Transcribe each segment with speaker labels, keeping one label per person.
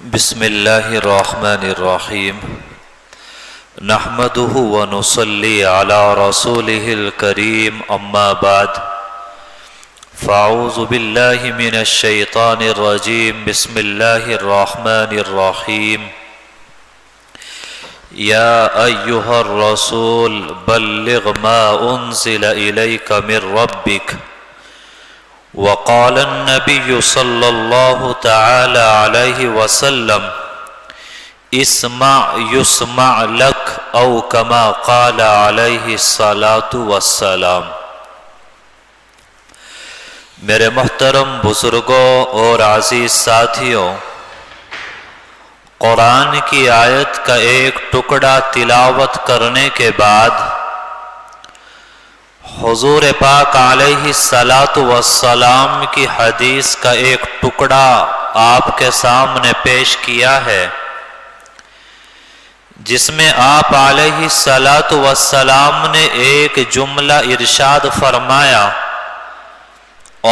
Speaker 1: بسم اللہ الرحمن الرحیم نحمده ونصلی علی رسوله الکریم اما بعد فاعوذ باللہ من الشیطان الرجیم بسم اللہ الرحمن الرحیم یا ایہا الرسول بلغ ما انزل الیک من ربک وقال النبي صلى الله تعالى عليه وسلم اسمع يسمع لك او كما قال عليه الصلاة والسلام۔ میرے محترم بزرگوں اور عزیز ساتھیوں، قرآن کی آیت کا ایک ٹکڑا تلاوت کرنے کے بعد حضور پاک علیہ الصلاۃ والسلام کی حدیث کا ایک ٹکڑا آپ کے سامنے پیش کیا ہے، جس میں آپ علیہ الصلاۃ والسلام نے ایک جملہ ارشاد فرمایا،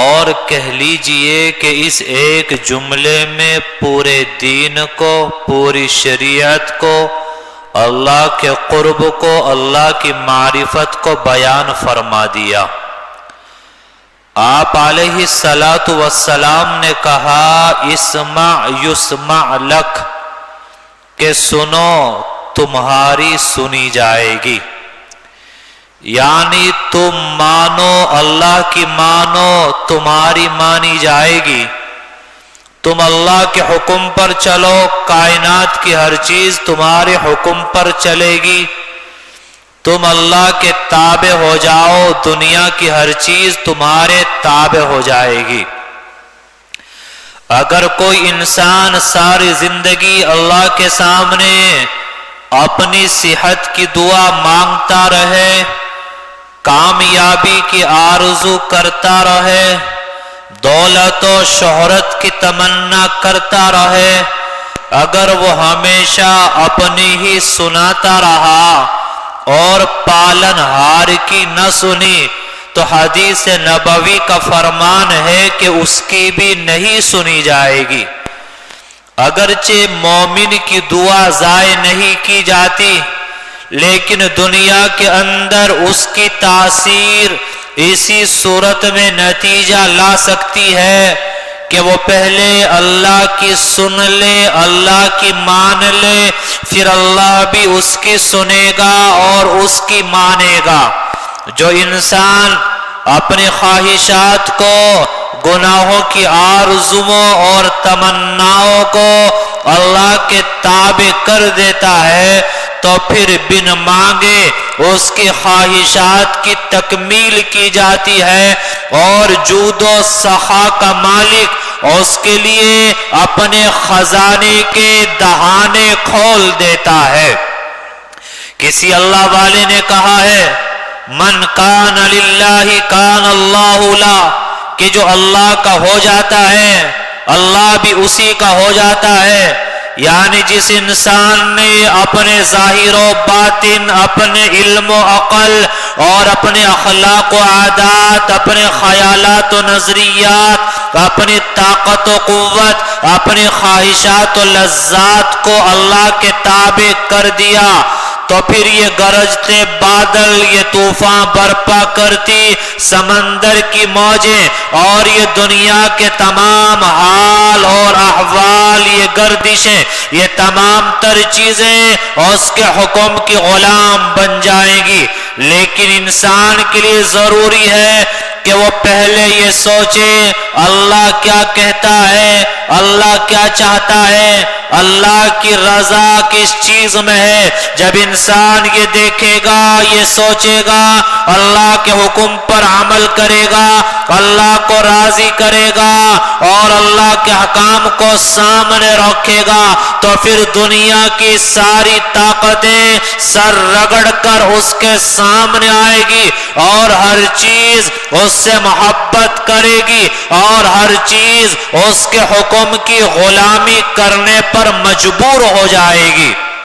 Speaker 1: اور کہہ لیجئے کہ اس ایک جملے میں پورے دین کو، پوری شریعت کو، اللہ کے قرب کو، اللہ کی معرفت کو بیان فرما دیا۔ آپ علیہ الصلاۃ والسلام نے کہا اسمع یسمع لک، کہ سنو تمہاری سنی جائے گی، یعنی تم مانو اللہ کی مانو تمہاری مانی جائے گی، تم اللہ کے حکم پر چلو کائنات کی ہر چیز تمہارے حکم پر چلے گی، تم اللہ کے تابع ہو جاؤ دنیا کی ہر چیز تمہارے تابع ہو جائے گی۔ اگر کوئی انسان ساری زندگی اللہ کے سامنے اپنی صحت کی دعا مانگتا رہے، کامیابی کی آرزو کرتا رہے، دولت و شہرت کی تمنا کرتا رہے، اگر وہ ہمیشہ اپنی ہی سناتا رہا اور پالن ہار کی نہ سنی، تو حدیث نبوی کا فرمان ہے کہ اس کی بھی نہیں سنی جائے گی۔ اگرچہ مومن کی دعا ضائع نہیں کی جاتی، لیکن دنیا کے اندر اس کی تاثیر اسی صورت میں نتیجہ لا سکتی ہے کہ وہ پہلے اللہ کی سن لے، اللہ کی مان لے، پھر اللہ بھی اس کی سنے گا اور اس کی مانے گا۔ جو انسان اپنے خواہشات کو، گناہوں کی آرزوؤں اور تمناؤں کو اللہ کے تابع کر دیتا ہے، تو پھر بن مانگے اس کی خواہشات کی تکمیل کی جاتی ہے، اور جود و سخا کا مالک اس کے لیے اپنے خزانے کے دہانے کھول دیتا ہے۔ کسی اللہ والے نے کہا ہے من کان للہ کان اللہ لا، کہ جو اللہ کا ہو جاتا ہے اللہ بھی اسی کا ہو جاتا ہے۔ یعنی جس انسان نے اپنے ظاہر و باطن، اپنے علم و عقل اور اپنے اخلاق و عادات، اپنے خیالات و نظریات، اپنی طاقت و قوت، اپنے خواہشات و لذات کو اللہ کے تابع کر دیا، تو پھر یہ گرجتے بادل، یہ طوفان برپا کرتی سمندر کی موجیں، اور یہ دنیا کے تمام حال اور احوال، یہ گردشیں، یہ تمام تر چیزیں اس کے حکم کی غلام بن جائیں گی۔ لیکن انسان کے لیے ضروری ہے کہ وہ پہلے یہ سوچے اللہ کیا کہتا ہے، اللہ کیا چاہتا ہے، اللہ کی رضا کس چیز میں ہے۔ جب انسان یہ دیکھے گا، یہ سوچے گا، اللہ کے حکم پر عمل کرے گا، اللہ کو راضی کرے گا اور اللہ کے حکام کو سامنے رکھے گا، تو پھر دنیا کی ساری طاقتیں سر رگڑ کر اس کے سامنے آئے گی، اور ہر چیز اس سے محبت کرے گی، اور ہر چیز اس کے حکم کی غلامی کرنے پر مجبور ہو جائے گی۔